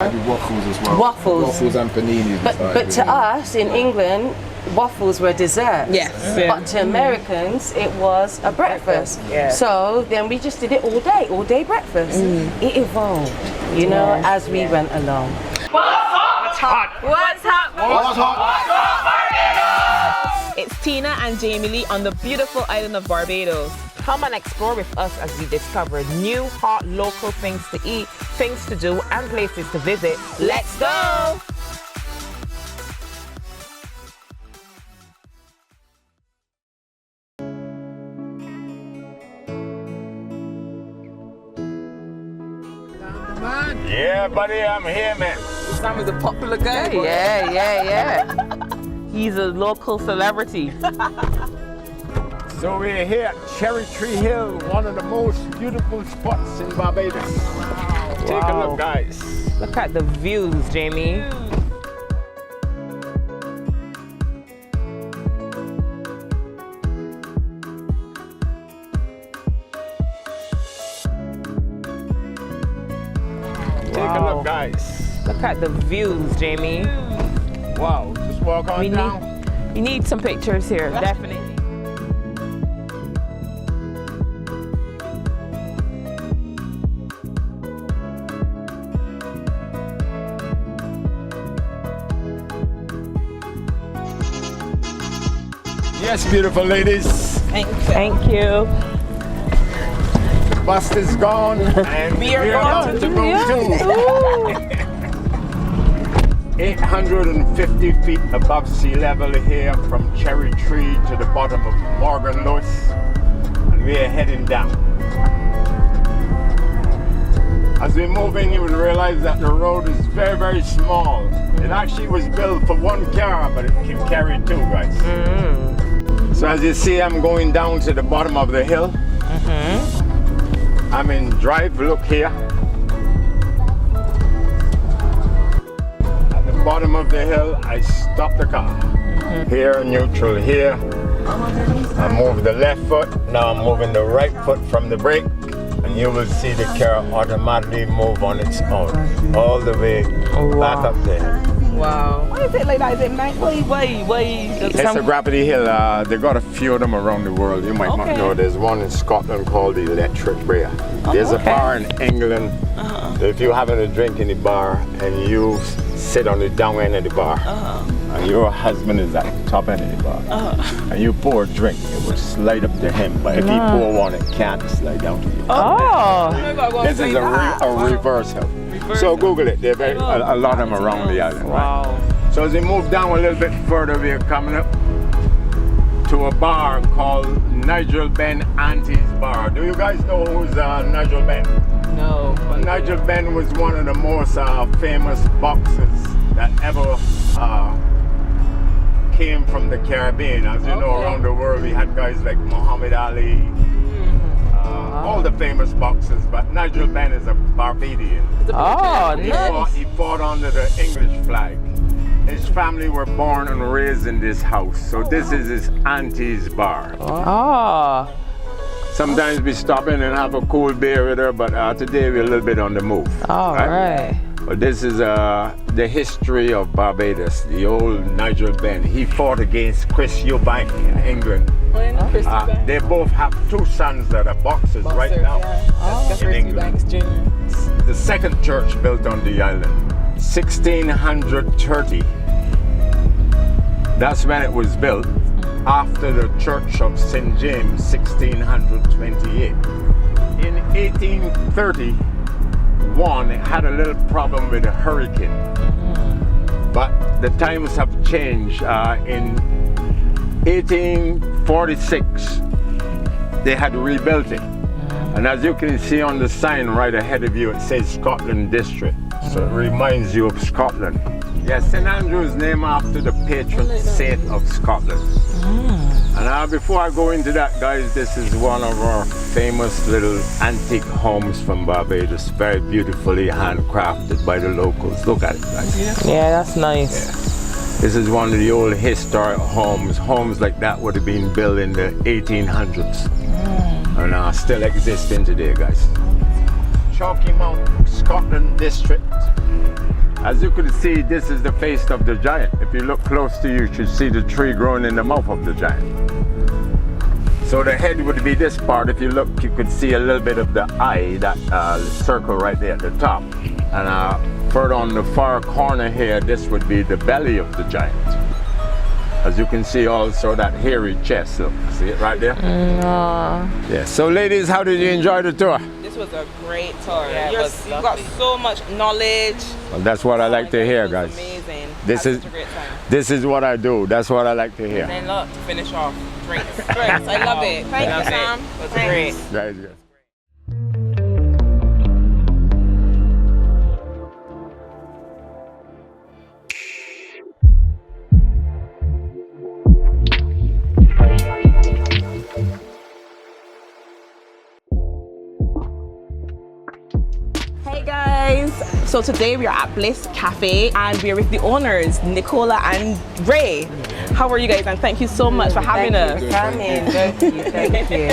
I do waffles as well. Waffles and paninis. But to us in England, waffles were dessert. Yes. But to Americans, it was a breakfast. Yeah. So then we just did it all day breakfast. It evolved, you know, as we went along. What's hot? What's hot? What's hot? It's Tina and Jamie Lee on the beautiful island of Barbados. Come and explore with us as we discover new hot local things to eat, things to do, and places to visit. Let's go! Yeah, buddy, I'm here, man. Sam is a popular guy. Yeah. He's a local celebrity. So we're here at Cherry Tree Hill, one of the most beautiful spots in Barbados. Take a look, guys. Look at the views, Jamie. Take a look, guys. Look at the views, Jamie. Wow, just walk on down. You need some pictures here, definitely. Yes, beautiful ladies. Thank you. The bus is gone and we are about to go to 850 feet above sea level here from Cherry Tree to the bottom of Morgan Lewis, and we are heading down. As we move in, you will realize that the road is very, very small. It actually was built for one car, but it can carry two, guys. So as you see, I'm going down to the bottom of the hill. I'm in drive, look here. At the bottom of the hill, I stop the car. Here, neutral here. I move the left foot, now I'm moving the right foot from the brake. And you will see the car automatically move on its own, all the way back up there. Wow. Why is it like that? Is it nice? Why? It's a gravity hill. They got a few of them around the world. You might not know. There's one in Scotland called the Electric Brayer. There's a bar in England. If you're having a drink in the bar and you sit on the down end of the bar, and your husband is at the top end of the bar, and you pour a drink, it will slide up to him. But if he pour one, it can't slide down to you. This is a reverse hill. So Google it. There are a lot of them around the island. Wow. Right? So as we move down a little bit further, we are coming up to a bar called Nigel Ben Auntie's Bar. Do you guys know who's Nigel Ben? No. Nigel Ben was one of the most famous boxers that ever came from the Caribbean. As you know, around the world we had guys like Muhammad Ali, all the famous boxers, but Nigel Ben is a Barbadian. He fought under the English flag. His family were born and raised in this house, so this is his auntie's bar. Sometimes we stop in and have a cool beer with her, but today we're a little bit on the move. Right. But this is the history of Barbados, the old Nigel Ben. He fought against Chris Eubank in England. They both have two sons that are boxers right now in England. The second church built on the island, 1630. That's when it was built, after the Church of St. James, 1628. In 1831, it had a little problem with a hurricane. But the times have changed. In 1846, they had rebuilt it. And as you can see on the sign right ahead of you, it says Scotland District. So it reminds you of Scotland. Yeah, St. Andrew is named after the patron saint of Scotland. And before I go into that, guys, this is one of our famous little antique homes from Barbados. Very beautifully handcrafted by the locals. Look at it, guys. Yeah, that's nice. Yeah. This is one of the old historic homes. Homes like that would have been built in the 1800s. And still existing today, guys. Chalky Mount, Scotland District. As you can see, this is the face of the giant. If you look close to you should see the tree growing in the mouth of the giant. So the head would be this part. If you look, you could see a little bit of the eye, that circle right there at the top. And further on the far corner here, this would be the belly of the giant. As you can see also that hairy chest, look, see it right there? Yeah, so ladies, how did you enjoy the tour? This was a great tour. Yeah, you've got so much knowledge. Well, that's what I like to hear, guys. Amazing. This is what I do. That's what I like to hear. And then look, to finish off, drinks. Drinks, I love it. Thank you, Sam. That's great. That is good. So today we are at Bliss Café and we're with the owners, Nicola and Ray. How are you guys? And thank you so much for having us. Thank you.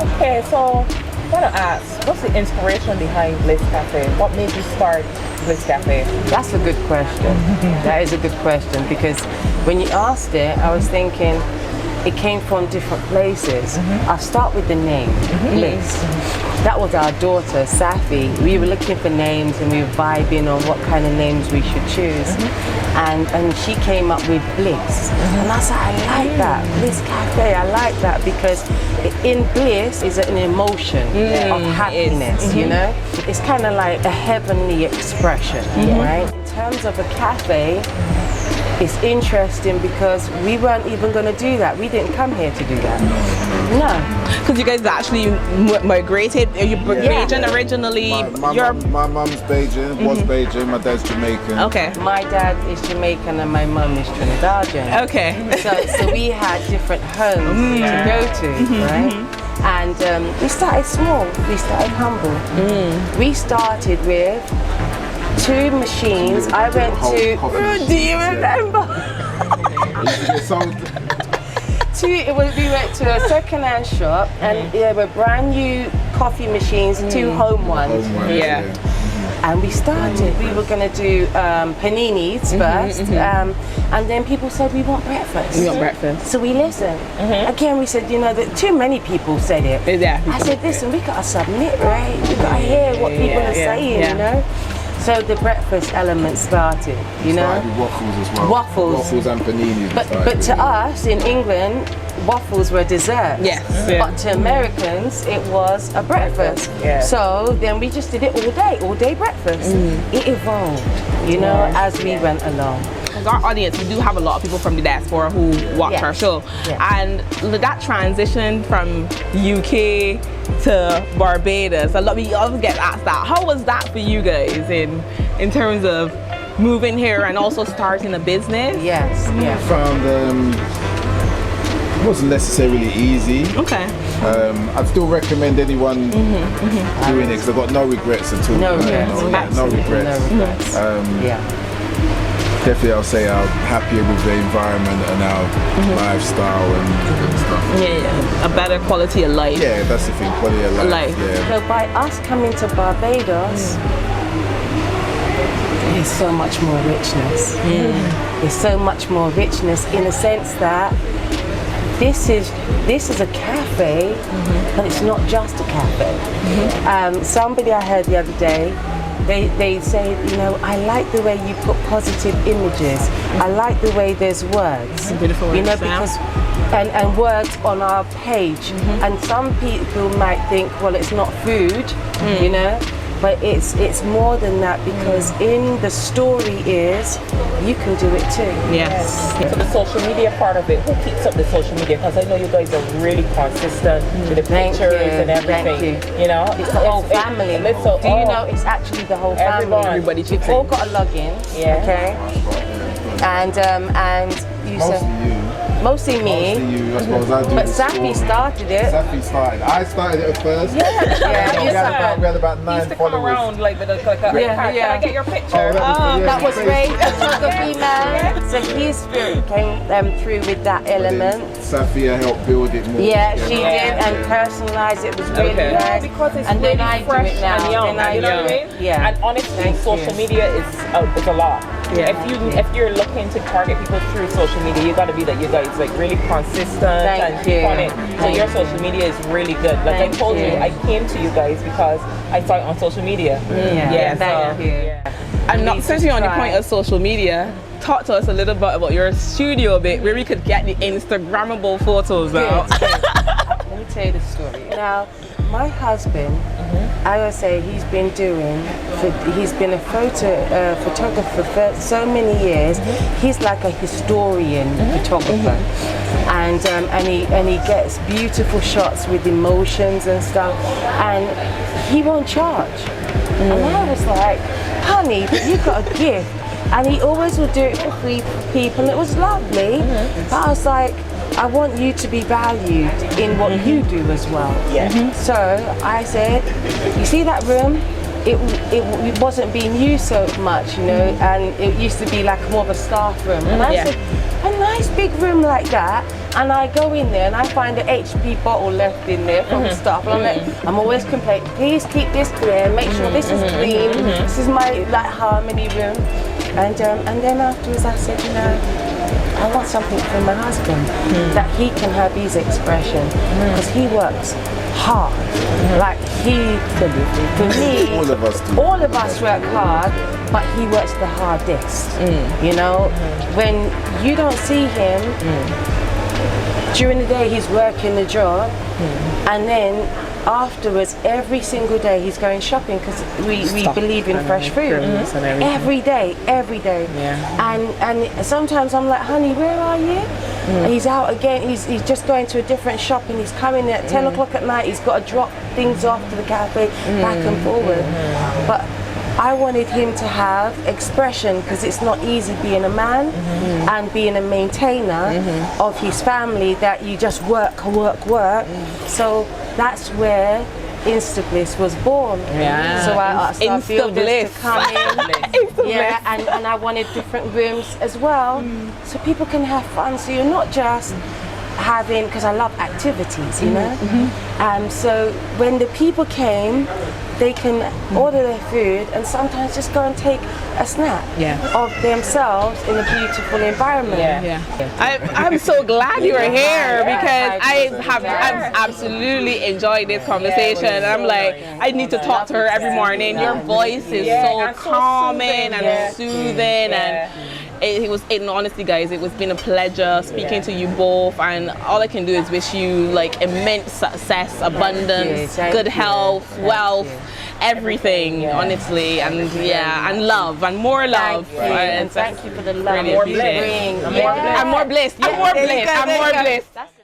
Okay, so I want to ask, what's the inspiration behind Bliss Café? What made you start Bliss Café? That's a good question. That is a good question, because when you asked it, I was thinking it came from different places. I'll start with the name, Bliss. That was our daughter, Safi. We were looking for names and we were vibing on what kind of names we should choose. And she came up with Bliss. And I said, I like that, Bliss Cafe, I like that, because in bliss is an emotion of happiness, you know? It's kind of like a heavenly expression, right? In terms of a cafe, it's interesting because we weren't even going to do that. We didn't come here to do that. No. Because you guys actually migrated. Are you Bajan originally? My mum's Bajan, was Bajan, my dad's Jamaican. Okay. My dad is Jamaican and my mum is Trinidadian. Okay. So we had different homes to go to, right? And we started small, we started humble. We started with 2 machines. I went to, do you remember? We went to a second-hand shop and there were brand new coffee machines, 2 home ones. And we started, we were going to do paninis first, and then people said, we want breakfast. We want breakfast. So we listened. Again, we said, you know, that too many people said it. I said, listen, we got to submit, right? We got to hear what people are saying, you know? So the breakfast element started, you know? Started with waffles as well. Waffles and paninis. But to us in England, waffles were dessert. Yes. But to Americans, it was a breakfast. So then we just did it all day breakfast. It evolved, you know, as we went along. Because our audience, we do have a lot of people from the diaspora who watch our show. And that transition from UK to Barbados, we always get asked that. How was that for you guys in terms of moving here and also starting a business? I found it wasn't necessarily easy. Okay. I'd still recommend anyone doing it because I've got no regrets at all. No regrets. No regrets. Definitely I'll say I'm happier with the environment and our lifestyle and stuff. A better quality of life. Yeah, that's the thing, quality of life. So by us coming to Barbados, there's so much more richness. There's so much more richness in the sense that this is a cafe, but it's not just a cafe. Somebody I heard the other day, they say, you know, I like the way you put positive images. I like the way there's words. Beautiful words, you know, because and words on our page. And some people might think, well, it's not food, you know. But it's more than that, because in the story is you can do it too. Yes. So the social media part of it, who keeps up the social media? Because I know you guys are really consistent with the pictures and everything. Thank you. You know, it's the whole family. Do you know it's actually the whole family? Everybody chips in. We've all got a login. Okay. And you Mostly you. Mostly me. Mostly you, I suppose I do. But the Safi story. started it. Safi started. I started it at first. Yeah, we had about He 9 used to come followers. around like with a can I get your picture? That was Ray, photography man. So his spirit came through with that element. Safia helped build it more. Yeah, she did, and personalised it. Was really nice. Because it's and really then I fresh do it now. and young. Then I You know do what I it. mean? Yeah. And honestly, Thank social you. media is a lot. Yeah. If you're looking to target people through social media, you got to be that you guys like really consistent and keep on it. So your social media is really good. Like I told you, I came to you guys because I saw it on social media. Thank you. And not since you're on the point of social media, talk to us a little bit about your studio bit where we could get the Instagrammable photos out. Let me tell you the story. Now, my husband, I would say he's been a photographer for so many years. He's like a historian photographer, and he gets beautiful shots with emotions and stuff, and he won't charge. And I was like, honey, but you've got a gift. And he always would do it for free for people, and it was lovely. But I was like, I want you to be valued in what you do as well. So I said, you see that room? It wasn't being used so much, you know, and it used to be like more of a staff room. And I said, a nice big room like that, and I go in there and I find an HP bottle left in there from stuff. And I'm like, I'm always complaining, please keep this clear, make sure this is clean. This is my like harmony room. And then afterwards I said, you know, I want something for my husband that he can have his expression, because he works hard. Like for me, all of us work hard, but he works the hardest. You know, when you don't see him during the day, he's working the job, and then afterwards, every single day he's going shopping, because we believe in fresh food. Every day. And sometimes I'm like, honey, where are you? And he's out again. He's just going to a different shop, and he's coming at 10 o'clock at night. He's got to drop things off to the cafe, back and forward. But I wanted him to have expression, because it's not easy being a man and being a maintainer of his family, that you just work. So that's where Bliss was born. So I asked our builders to come in. And I wanted different rooms as well, so people can have fun. So you're not just having, because I love activities, you know. So when the people came, they can order their food and sometimes just go and take a snap of themselves in a beautiful environment. I'm so glad you are here, because I've absolutely enjoyed this conversation. And I'm like, I need to talk to her every morning. Your voice is so calming and soothing, and honestly, guys, it was been a pleasure speaking to you both, and all I can do is wish you like immense success, abundance, good health, wealth, everything, honestly, and love, and more love. And thank you for the love. Really appreciate it. I'm more blessed. I'm more blessed.